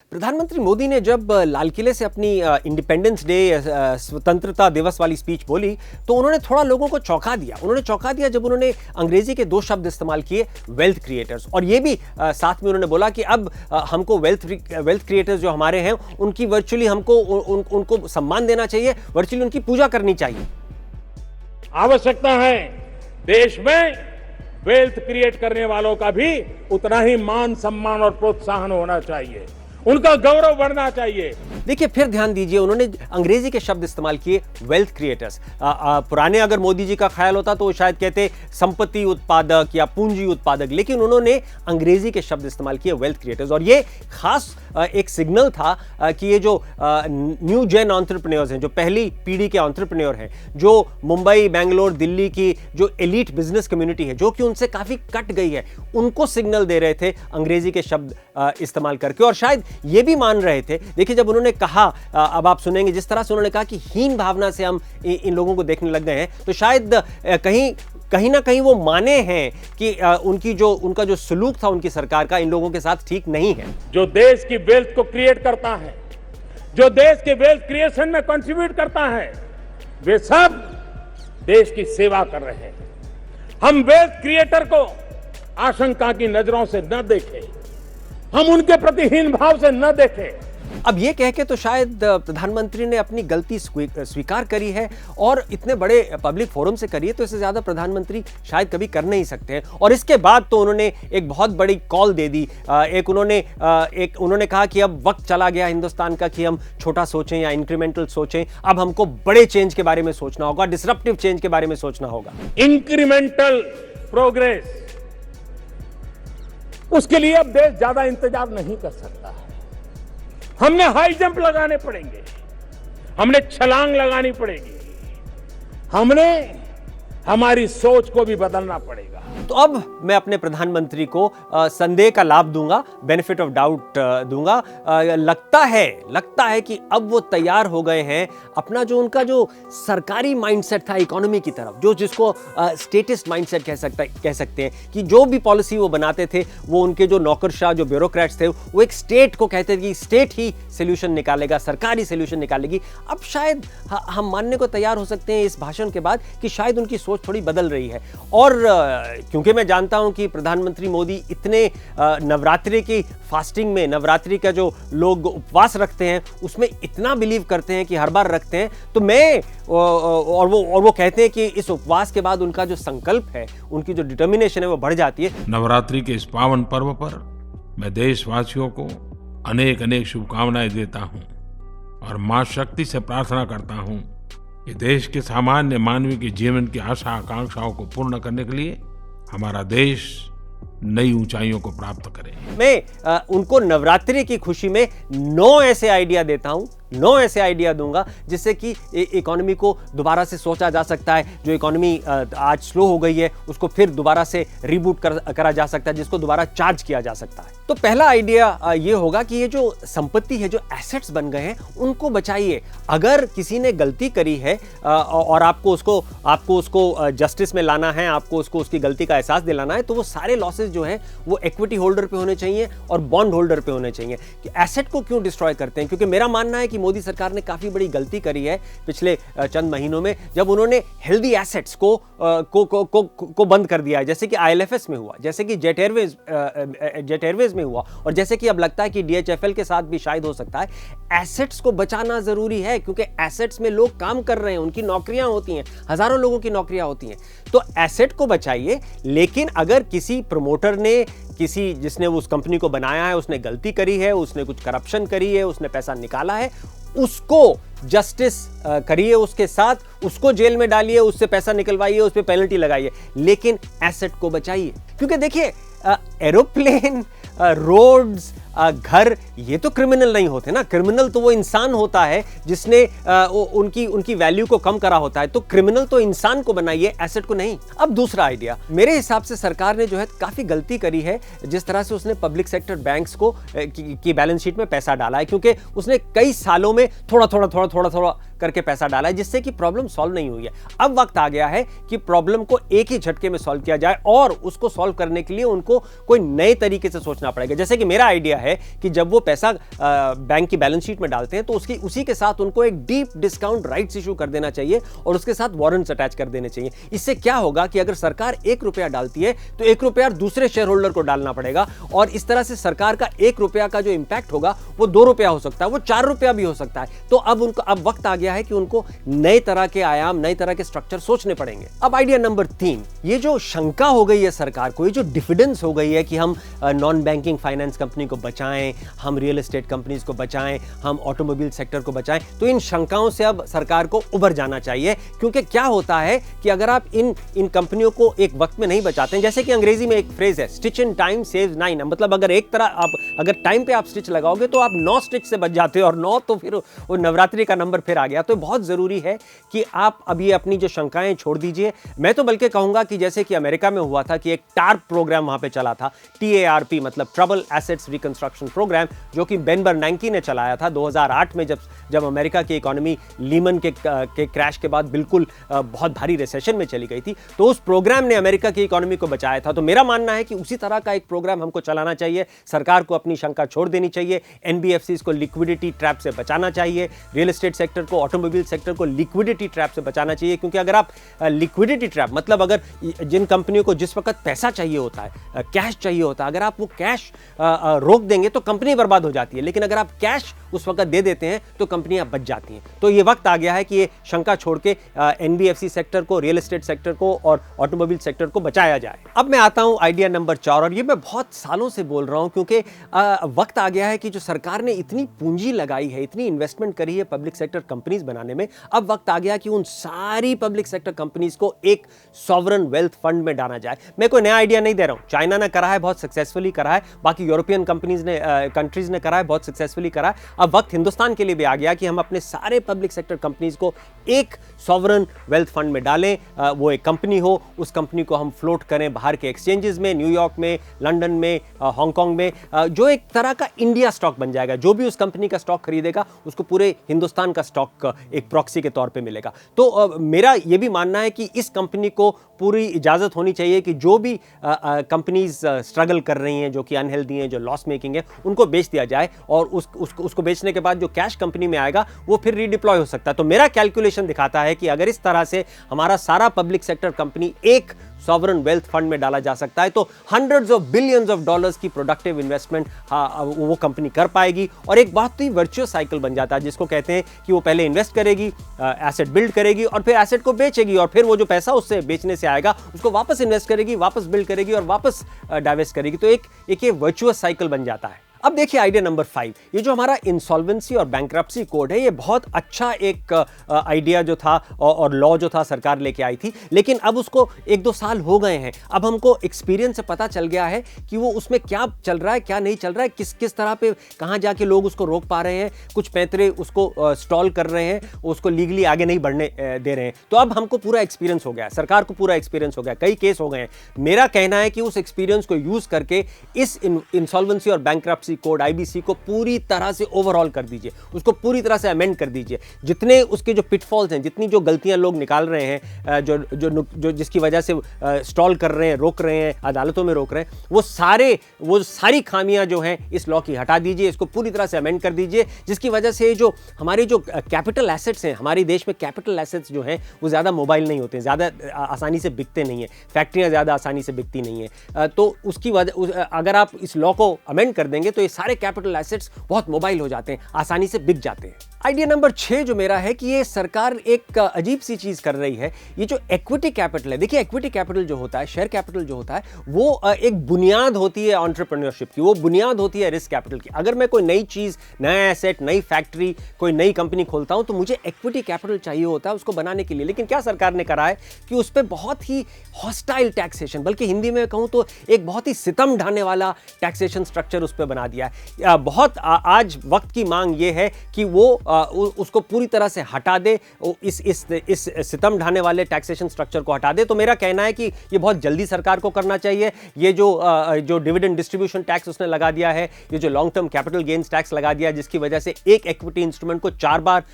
प्रधानमंत्री मोदी ने जब लाल किले से अपनी इंडिपेंडेंस डे स्वतंत्रता दिवस वाली स्पीच बोली तो उन्होंने थोड़ा लोगों को चौंका दिया। उन्होंने चौंका दिया जब उन्होंने अंग्रेजी के दो शब्द इस्तेमाल किए, वेल्थ क्रिएटर्स, और ये भी साथ में उन्होंने बोला कि अब हमको वेल्थ क्रिएटर्स जो हमारे हैं उनकी वर्चुअली हमको उनको सम्मान देना चाहिए, वर्चुअली उनकी पूजा करनी चाहिए। आवश्यकता है देश में वेल्थ क्रिएट करने वालों का भी उतना ही मान सम्मान और प्रोत्साहन होना चाहिए, उनका गौरव बढ़ना चाहिए। देखिए फिर ध्यान दीजिए, उन्होंने अंग्रेजी के शब्द इस्तेमाल किए, वेल्थ क्रिएटर्स। पुराने अगर मोदी जी का ख्याल होता तो वो शायद कहते संपत्ति उत्पादक या पूंजी उत्पादक, लेकिन उन्होंने अंग्रेजी के शब्द इस्तेमाल किए, वेल्थ क्रिएटर्स। और ये खास एक सिग्नल था कि ये जो न्यू जेन एंटरप्रेन्योर्स हैं, जो पहली पीढ़ी के एंटरप्रेन्योर हैं, जो मुंबई, बेंगलोर, दिल्ली की जो एलीट बिजनेस कम्युनिटी है, जो कि उनसे काफी कट गई है, उनको सिग्नल दे रहे थे अंग्रेजी के शब्द इस्तेमाल करके। और शायद ये भी मान रहे थे, देखिए जब उन्होंने कहा, अब आप सुनेंगे जिस तरह से उन्होंने कहा कि हीन भावना से हम इन लोगों को देखने लग गए हैं, तो शायद कहीं ना कहीं वो माने हैं कि उनका जो सलूक था उनकी सरकार का इन लोगों के साथ ठीक नहीं है। जो देश की वेल्थ को क्रिएट करता है, जो देश के वेल्थ क्रिएशन में कंट्रीब्यूट करता है, वे सब देश की सेवा कर रहे हैं। हम वेल्थ क्रिएटर को आशंका की नजरों से न देखें, हम उनके प्रति हीन भाव से न देखें। अब ये कह के तो शायद प्रधानमंत्री ने अपनी गलती स्वीकार करी है, और इतने बड़े पब्लिक फोरम से करी है, तो इससे ज्यादा प्रधानमंत्री शायद कभी कर नहीं सकते हैं। और इसके बाद तो उन्होंने एक बहुत बड़ी कॉल दे दी। उन्होंने कहा कि अब वक्त चला गया हिंदुस्तान का कि हम छोटा सोचें या इंक्रीमेंटल सोचें, अब हमको बड़े चेंज के बारे में सोचना होगा, डिसरप्टिव चेंज के बारे में सोचना होगा। इंक्रीमेंटल प्रोग्रेस, उसके लिए अब देश ज्यादा इंतजार नहीं कर सकता है। हमने हाई जंप लगाने पड़ेंगे, हमने छलांग लगानी पड़ेगी, हमने हमारी सोच को भी बदलना पड़ेगा। तो अब मैं अपने प्रधानमंत्री को संदेह का लाभ दूंगा, बेनिफिट ऑफ डाउट दूंगा। लगता है कि अब वो तैयार हो गए हैं अपना जो उनका जो सरकारी माइंडसेट था इकोनॉमी की तरफ, जिसको स्टेटिस्ट माइंडसेट कह सकते हैं, कि जो भी पॉलिसी वो बनाते थे, वो उनके जो नौकरशाह जो ब्यूरोक्रेट्स थे, वो एक स्टेट को कहते थे कि स्टेट ही सोल्यूशन निकालेगा, सरकारी सोल्यूशन निकालेगी। अब शायद हम मानने को तैयार हो सकते हैं इस भाषण के बाद कि शायद उनकी सोच थोड़ी बदल रही है। और क्योंकि मैं जानता हूं कि प्रधानमंत्री मोदी इतने नवरात्रि की फास्टिंग में, नवरात्रि का जो लोग उपवास रखते हैं उसमें इतना बिलीव करते हैं कि हर बार रखते हैं, तो मैं और वो कहते हैं कि इस उपवास के बाद उनका जो संकल्प है, उनकी जो डिटर्मिनेशन है वो बढ़ जाती है। नवरात्रि के इस पावन पर्व पर मैं देशवासियों को अनेक अनेक शुभकामनाएं देता हूं और मां शक्ति से प्रार्थना करता हूं कि देश के सामान्य मानवी के जीवन की आशा आकांक्षाओं को पूर्ण करने के लिए हमारा देश नई ऊंचाइयों को प्राप्त करे। मैं उनको नवरात्रि की खुशी में 9 ऐसे आइडिया देता हूं, 9 ऐसे आइडिया दूंगा जिससे कि इकोनॉमी को दोबारा से सोचा जा सकता है। जो इकोनॉमी आज स्लो हो गई है उसको फिर दोबारा से रीबूट करा जा सकता है, जिसको दोबारा चार्ज किया जा सकता है। तो पहला आइडिया ये होगा कि ये जो संपत्ति है, जो एसेट्स बन गए हैं, उनको बचाइए। अगर किसी ने गलती करी है और आपको उसको जस्टिस में लाना है, आपको उसकी गलती का एहसास दिलाना है, तो वो सारे लॉसेस जो है वो इक्विटी होल्डर पे होने चाहिए और बॉन्ड होल्डर पे होने चाहिए। कि एसेट को क्यों डिस्ट्रॉय करते हैं? क्योंकि मेरा मानना है कि मोदी सरकार ने काफी बड़ी गलती करी है पिछले चंद महीनों में, जब उन्होंने हेल्दी एसेट्स को बंद कर दिया है, जैसे कि IL&FS में हुआ, जैसे कि जेट एयरवेज में हुआ, और जैसे कि अब लगता है कि DHFL के साथ भी शायद हो सकता है। एसेट्स को बचाना जरूरी है, क्योंकि एसेट्स में लोग काम कर रहे हैं, उनकी नौकरियां होती हैं, हजारों लोगों की नौकरियां होती हैं। तो एसेट को बचाइए, लेकिन अगर किसी प्रमोटर ने, जिसने उस कंपनी को बनाया है, उसने गलती करी है, उसने कुछ करप्शन करी है, उसने पैसा निकाला है, उसको जस्टिस करिए, उसके साथ उसको जेल में डालिए, उससे पैसा निकलवाइए, उस पर पेनल्टी लगाइए, लेकिन एसेट को बचाइए। क्योंकि देखिए एरोप्लेन, रोड्स, घर, ये तो क्रिमिनल नहीं होते ना। क्रिमिनल तो वो इंसान होता है जिसने उनकी वैल्यू को कम करा होता है। तो क्रिमिनल तो इंसान को बनाइए, एसेट को नहीं। अब दूसरा आइडिया, मेरे हिसाब से सरकार ने जो है काफी गलती करी है जिस तरह से उसने पब्लिक सेक्टर बैंक्स को की बैलेंस शीट में पैसा डाला है, क्योंकि उसने कई सालों में थोड़ा थोड़ा करके पैसा डाला है, जिससे कि प्रॉब्लम सॉल्व नहीं हुई है। अब वक्त आ गया है कि प्रॉब्लम को एक ही झटके में सॉल्व किया जाए, और उसको सॉल्व करने के लिए उनको कोई नए तरीके से सोचना पड़ेगा। जैसे कि मेरा आइडिया है कि जब वो पैसा बैंक की बैलेंस शीट में डालते हैं तो उसी के साथ उनको एक डीप डिस्काउंट राइट्स इशू कर देना चाहिए और उसके साथ वारंट्स अटैच कर देने चाहिए। इससे क्या होगा कि अगर सरकार 1 रुपया डालती है तो 1 रुपया दूसरे शेयर होल्डर को डालना पड़ेगा और इस तरह से सरकार का 1 रुपया का जो इंपैक्ट होगा वो 2 रुपया हो सकता है, वो 4 रुपया भी हो सकता है। तो अब वक्त आ गया है कि उनको नए तरह के आयाम, नए तरह के स्ट्रक्चर सोचने पड़ेंगे। अब आइडिया नंबर 3, ये जो शंका हो गई है सरकार को, ये जो डिफिडेंस हो गई है कि हम नॉन बैंकिंग फाइनेंस कंपनी को बचाएं, हम रियल एस्टेट कंपनीज को बचाएं, हम ऑटोमोबाइल सेक्टर को बचाएं, तो इन शंकाओं से अब सरकार को उबर जाना चाहिए। क्योंकि क्या होता है कि अगर आप इन कंपनियों को एक वक्त में नहीं बचाते हैं, जैसे कि अंग्रेजी में एक फ्रेज है, स्टिच इन टाइम सेव्स 9, मतलब अगर एक तरह आप अगर टाइम पे आप स्टिच लगाओगे तो आप 9 स्टिच से बच जाते हो, और 9 तो फिर वो नवरात्रि का नंबर फिर आ गया। तो बहुत जरूरी है कि आप अब ये अपनी जो शंकाएं छोड़ दीजिए। मैं तो बल्कि कहूंगा कि जैसे कि अमेरिका में हुआ था कि एक टार्प प्रोग्राम वहां पे चला था, TARP मतलब ट्रबल एसेट्स रिकंस्ट्रक्शन प्रोग्राम, जो कि बेन बर्नांकी ने चलाया था 2008 में, जब अमेरिका की इकोनॉमी लीमन के क्रैश के बाद बिल्कुल बहुत भारी रिसेशन में चली गई थी। तो उस प्रोग्राम ने अमेरिका की इकोनॉमी को बचाया था। तो मेरा मानना है कि उसी तरह का एक प्रोग्राम हमको चलाना चाहिए। सरकार को अपनी शंका छोड़ देनी चाहिए, NBFCs को लिक्विडिटी ट्रैप से बचाना चाहिए, रियल एस्टेट सेक्टर को, ऑटोमोबाइल सेक्टर को लिक्विडिटी ट्रैप से बचाना चाहिए। क्योंकि अगर आप लिक्विडिटी ट्रैप मतलब अगर जिन कंपनियों को जिस वक्त पैसा चाहिए होता है, कैश चाहिए होता है, अगर आप वो कैश रोक देंगे तो कंपनी बर्बाद हो जाती है। लेकिन अगर आप कैश उस वक्त दे देते हैं तो कंपनियां बच जाती हैं। तो ये वक्त आ गया है कि ये शंका छोड़ के NBFC सेक्टर को, रियल एस्टेट सेक्टर को और ऑटोमोबाइल सेक्टर को बचाया जाए। अब मैं आता हूं आइडिया नंबर 4, और ये मैं बहुत सालों से बोल रहा हूं क्योंकि वक्त आ गया है कि जो सरकार ने इतनी पूंजी लगाई है, इतनी इन्वेस्टमेंट करी है पब्लिक सेक्टर कंपनीज बनाने में, अब वक्त आ गया कि उन सारी पब्लिक सेक्टर कंपनीज को एक सॉवरन वेल्थ फंड में डाला जाए। मैं कोई नया आइडिया नहीं दे रहा हूं, चाइना ने करा है, बहुत सक्सेसफुली करा है, बाकी यूरोपियन कंट्रीज ने करा है, बहुत सक्सेसफुली करा है। अब वक्त हिंदुस्तान के लिए भी आ गया कि हम अपने सारे पब्लिक सेक्टर कंपनीज को एक सॉवरन वेल्थ फंड में डालें। वो एक कंपनी हो, उस कंपनी को हम फ्लोट करें बाहर के एक्सचेंजेस में, न्यूयॉर्क में, लंदन में, हांगकांग में, जो एक तरह का इंडिया स्टॉक बन जाएगा। जो भी उस कंपनी का स्टॉक खरीदेगा उसको पूरे हिंदुस्तान का स्टॉक एक प्रॉक्सी के तौर पे मिलेगा। तो मेरा ये भी मानना है कि इस कंपनी को पूरी इजाजत होनी चाहिए कि जो भी कंपनीज स्ट्रगल कर रही हैं, जो कि अनहेल्दी हैं, जो लॉस मेकिंग है, उनको बेच दिया जाए और उसको बेचने के बाद जो कैश कंपनी में आएगा वो फिर रीडिप्लॉय हो सकता है। तो मेरा कैलकुलेशन दिखाता है कि अगर इस तरह से हमारा सारा पब्लिक सेक्टर कंपनी एक सॉवरन वेल्थ फंड में डाला जा सकता है तो hundreds of billions of dollars की प्रोडक्टिव इन्वेस्टमेंट वो कंपनी कर पाएगी और एक बहुत ही वर्चुअस साइकिल बन जाता है, जिसको कहते हैं कि वो पहले इन्वेस्ट करेगी, एसेट बिल्ड करेगी और फिर एसेट को बेचेगी और फिर वो जो पैसा उससे बेचने से आएगा उसको वापस इन्वेस्ट करेगी, वापस बिल्ड करेगी और वापस डाइवेस्ट करेगी। तो एक ये वर्चुअस साइकिल बन जाता है। अब देखिए आइडिया नंबर 5, ये जो हमारा इंसॉल्वेंसी और बैंक्रप्सी कोड है, ये बहुत अच्छा एक आइडिया जो था और लॉ जो था सरकार लेके आई थी, लेकिन अब उसको 1-2 साल हो गए हैं। अब हमको एक्सपीरियंस से पता चल गया है कि वो उसमें क्या चल रहा है, क्या नहीं चल रहा है, किस तरह पे कहाँ जाके लोग उसको रोक पा रहे हैं, कुछ पैंतरे उसको स्टॉल कर रहे हैं, उसको लीगली आगे नहीं बढ़ने दे रहे हैं। तो अब हमको पूरा एक्सपीरियंस हो गया, सरकार को पूरा एक्सपीरियंस हो गया, कई केस हो गए हैं। मेरा कहना है कि उस एक्सपीरियंस को यूज करके इस इंसॉल्वेंसी और बैंक्रप्सी कोड IBC को पूरी तरह से ओवरऑल कर दीजिए, उसको पूरी तरह से अमेंड कर दीजिए। जितने उसके जो पिटफॉल्स हैं, जितनी जो गलतियां लोग निकाल रहे हैं, जो जिसकी वजह से स्टॉल कर रहे हैं, रोक रहे हैं, अदालतों में रोक रहे हैं, वो सारी खामियां जो हैं इस लॉ की हटा दीजिए, इसको पूरी तरह से अमेंड कर दीजिए, जिसकी वजह से जो हमारे जो कैपिटल एसेट्स हैं, हमारे देश में कैपिटल एसेट्स जो हैं वो ज़्यादा मोबाइल नहीं होते, ज़्यादा आसानी से बिकते नहीं हैं, फैक्ट्रियाँ ज़्यादा आसानी से बिकती नहीं हैं। तो उसकी वजह अगर आप इस लॉ को अमेंड कर देंगे तो ये सारे कैपिटल एसेट्स बहुत मोबाइल हो जाते हैं, आसानी से बिक जाते हैं। आइडिया नंबर 6 जो मेरा है कि ये सरकार एक अजीब सी चीज कर रही है, ये जो इक्विटी कैपिटल है। देखिए इक्विटी कैपिटल जो होता है, शेयर कैपिटल जो होता है, वो एक बुनियाद होती है एंटरप्रेन्योरशिप की, वो बुनियाद होती है रिस्क कैपिटल की। अगर मैं कोई नई चीज, नया एसेट, नई फैक्ट्री, कोई नई कंपनी खोलता हूं तो मुझे इक्विटी कैपिटल चाहिए होता है उसको बनाने के लिए। लेकिन क्या सरकार ने करा है कि उस पर बहुत ही हॉस्टाइल टैक्सेशन, बल्कि हिंदी में कहूं तो एक बहुत ही सितम ढाने वाला टैक्सेशन स्ट्रक्चर उस पर बना दिया है। बहुत आज वक्त की मांग ये है कि वो उसको पूरी तरह से हटा दे, इस सितम ढाने वाले टैक्सेशन स्ट्रक्चर को हटा दे। तो मेरा कहना है कि ये बहुत जल्दी सरकार को करना चाहिए। ये जो डिविडेंड डिस्ट्रीब्यूशन टैक्स उसने लगा दिया है, ये जो long term capital gains tax लगा दिया, जिसकी वजह से एक इक्विटी इंस्ट्रूमेंट को 4 बार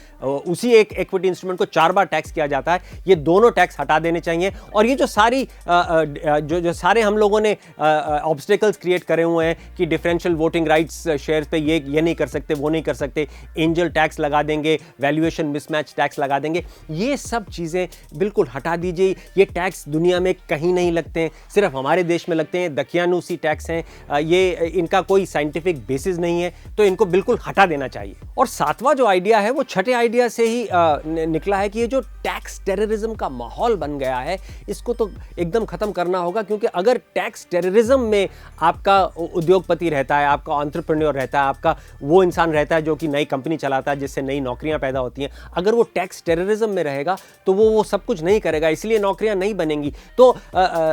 उसी एक इक्विटी इंस्ट्रूमेंट को 4 बार टैक्स किया जाता है, ये दोनों टैक्स हटा देने चाहिए। और ये जो सारी जो सारे हम लोगों ने ऑब्स्टेकल्स क्रिएट करे हुए हैं कि डिफरेंशियल वोटिंग राइट्स शेयर्स पे ये नहीं कर सकते, वो नहीं कर सकते, एंजल टैक्स लगा देंगे, वैल्यूएशन मिसमैच टैक्स लगा देंगे, ये सब चीज़ें बिल्कुल हटा दीजिए। ये टैक्स दुनिया में कहीं नहीं लगते हैं, सिर्फ हमारे देश में लगते हैं, दकियानूसी टैक्स हैं, ये इनका कोई साइंटिफिक बेसिस नहीं है, तो इनको बिल्कुल हटा देना चाहिए। और सातवां जो आइडिया है वो छठे आइडिया से ही निकला है कि ये जो टैक्स टेररिज्म का माहौल बन गया है, इसको तो एकदम खत्म करना होगा। क्योंकि अगर टैक्स टेररिज्म में आपका उद्योगपति रहता है, आपका एंटरप्रेन्योर रहता है, आपका वो इंसान रहता है जो कि नई कंपनी चलाता है, जिससे नई नौकरियां पैदा होती हैं, अगर वो टैक्स टेररिज्म में रहेगा तो वो सब कुछ नहीं करेगा, इसलिए नौकरियां नहीं बनेंगी। तो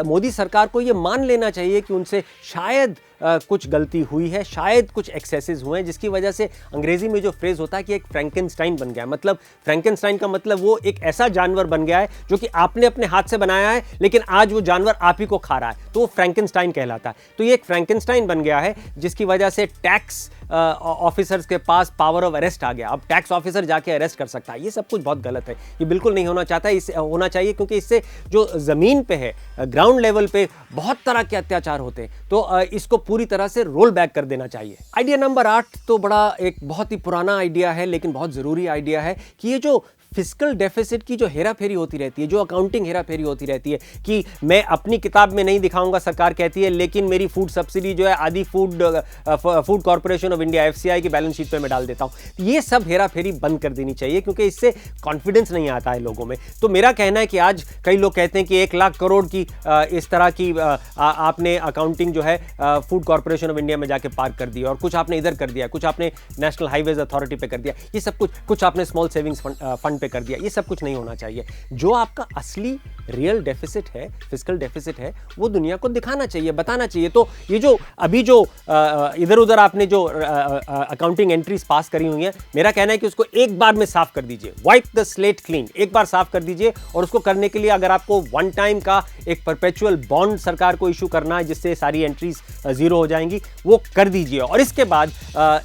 मोदी सरकार को ये मान लेना चाहिए कि उनसे शायद कुछ गलती हुई है, शायद कुछ एक्सेसेस हुए हैं, जिसकी वजह से अंग्रेजी में जो फ्रेज होता है कि एक फ्रैंकेनस्टाइन बन गया। मतलब फ्रैंकेनस्टाइन का मतलब वो एक ऐसा जानवर बन गया है जो कि आपने अपने हाथ से बनाया है, लेकिन आज वो जानवर आप ही को खा रहा है, तो वो फ्रैंकेनस्टाइन कहलाता है। तो ये एक फ्रैंकेनस्टाइन बन गया है, जिसकी वजह से टैक्स ऑफिसर्स के पास पावर ऑफ अरेस्ट आ गया। अब टैक्स ऑफिसर जाके अरेस्ट कर सकता है। ये सब कुछ बहुत गलत है, ये बिल्कुल नहीं होना चाहता, इसे होना चाहिए, क्योंकि इससे जो ज़मीन पे है, ग्राउंड लेवल पे बहुत तरह के अत्याचार होते हैं। तो इसको पूरी तरह से रोल बैक कर देना चाहिए। आइडिया नंबर 8 तो बड़ा एक बहुत ही पुराना आइडिया है, लेकिन बहुत ज़रूरी आइडिया है कि ये जो फिस्कल डेफिसिट की जो हेराफेरी होती रहती है, जो अकाउंटिंग हेराफेरी होती रहती है कि मैं अपनी किताब में नहीं दिखाऊंगा, सरकार कहती है, लेकिन मेरी फूड सब्सिडी जो है आदि food corporation of India FCI की बैलेंस शीट पे मैं डाल देता हूं। ये सब हेराफेरी बंद कर देनी चाहिए, क्योंकि इससे कॉन्फिडेंस नहीं आता है लोगों में। तो मेरा कहना है कि आज कई लोग कहते हैं कि 1 लाख करोड़ की इस तरह की आपने अकाउंटिंग जो है फूड कॉर्पोरेशन ऑफ इंडिया में जाके पार्क कर दी, और कुछ आपने इधर कर दिया, कुछ आपने नेशनल हाईवेज अथॉरिटी पे कर दिया, ये सब कुछ आपने स्मॉल सेविंग्स फंड पे कर दिया। ये सब कुछ नहीं होना चाहिए। जो आपका असली रियल डेफिसिट है, फिस्कल डेफिसिट है, वो दुनिया को दिखाना चाहिए, बताना चाहिए। तो ये जो अभी जो इधर उधर आपने जो अकाउंटिंग एंट्रीज पास करी हुई हैं, मेरा कहना है कि उसको एक बार में साफ कर दीजिए, वाइप द स्लेट क्लीन, एक बार साफ कर दीजिए। और उसको करने के लिए अगर आपको वन टाइम का एक परपेचुअल बॉन्ड सरकार को इशू करना है, जिससे सारी एंट्रीज जीरो हो जाएंगी, वो कर दीजिए। और इसके बाद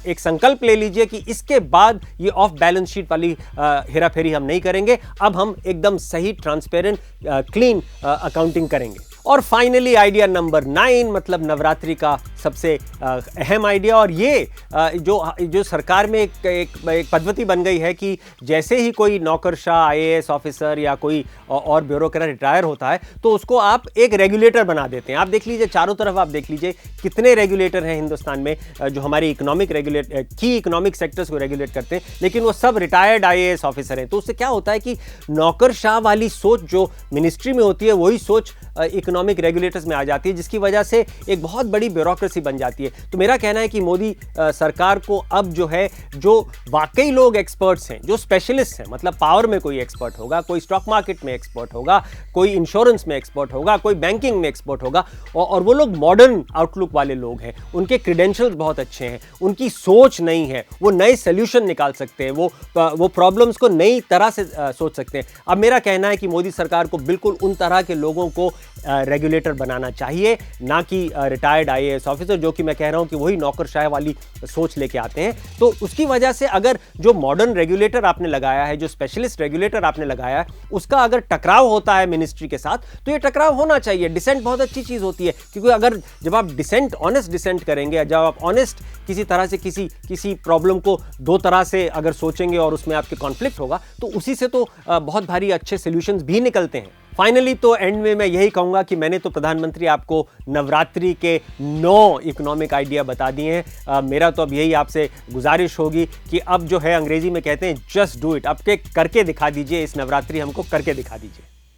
एक संकल्प ले लीजिए कि इसके बाद ये ऑफ बैलेंस शीट वाली हेराफेरी हम नहीं करेंगे, अब हम एकदम सही, ट्रांसपेरेंट, क्लीन अकाउंटिंग करेंगे। और फाइनली आइडिया नंबर 9, मतलब नवरात्रि का सबसे अहम आइडिया। और ये जो सरकार में एक पद्धति बन गई है कि जैसे ही कोई नौकरशाह, IAS ऑफिसर या कोई और ब्यूरोक्रेट रिटायर होता है, तो उसको आप एक रेगुलेटर बना देते हैं। आप देख लीजिए, चारों तरफ आप देख लीजिए कितने रेगुलेटर हैं हिंदुस्तान में जो हमारी की इकोनॉमिक सेक्टर्स को रेगुलेट करते हैं, लेकिन वो सब रिटायर्ड IAS ऑफिसर हैं। तो उससे क्या होता है कि नौकरशाह वाली सोच जो मिनिस्ट्री में होती है, वही सोच इकोनॉमिक रेगुलेटर्स में आ जाती है, जिसकी वजह से एक बहुत बड़ी ब्यूरोक्रेसी बन जाती है। तो मेरा कहना है कि मोदी सरकार को अब जो है, जो वाकई लोग एक्सपर्ट्स हैं, जो स्पेशलिस्ट हैं, मतलब पावर में कोई एक्सपर्ट होगा, कोई स्टॉक मार्केट में एक्सपर्ट होगा, कोई इंश्योरेंस में एक्सपर्ट होगा, कोई बैंकिंग में एक्सपर्ट होगा, और वो लोग मॉडर्न आउटलुक वाले लोग हैं, उनके क्रेडेंशियल्स बहुत अच्छे हैं, उनकी सोच नई है, वो नए सोल्यूशन निकाल सकते हैं, वो प्रॉब्लम्स को नई तरह से सोच सकते हैं। अब मेरा कहना है कि मोदी सरकार को बिल्कुल उन तरह के लोगों को रेगुलेटर बनाना चाहिए, ना कि रिटायर्ड IAS ऑफिसर, जो कि मैं कह रहा हूं कि वही नौकरशाह वाली सोच लेके आते हैं। तो उसकी वजह से अगर जो मॉडर्न रेगुलेटर आपने लगाया है, जो स्पेशलिस्ट रेगुलेटर आपने लगाया है, उसका अगर टकराव होता है मिनिस्ट्री के साथ, तो ये टकराव होना चाहिए। डिसेंट बहुत अच्छी चीज होती है, क्योंकि अगर जब आप ऑनेस्ट डिसेंट करेंगे, जब आप ऑनेस्ट किसी तरह से किसी प्रॉब्लम को दो तरह से अगर सोचेंगे और उसमें आपके कॉन्फ्लिक्ट होगा, तो उसी से तो बहुत भारी अच्छे सोल्यूशंस भी निकलते हैं। फाइनली तो एंड में मैं यही कहूंगा कि मैंने तो प्रधानमंत्री आपको नवरात्रि के 9 इकोनॉमिक आइडिया बता दिए हैं। मेरा तो अब यही आपसे गुजारिश होगी कि अब जो है, अंग्रेजी में कहते हैं जस्ट डू इट, अब के करके दिखा दीजिए, इस नवरात्रि हमको करके दिखा दीजिए।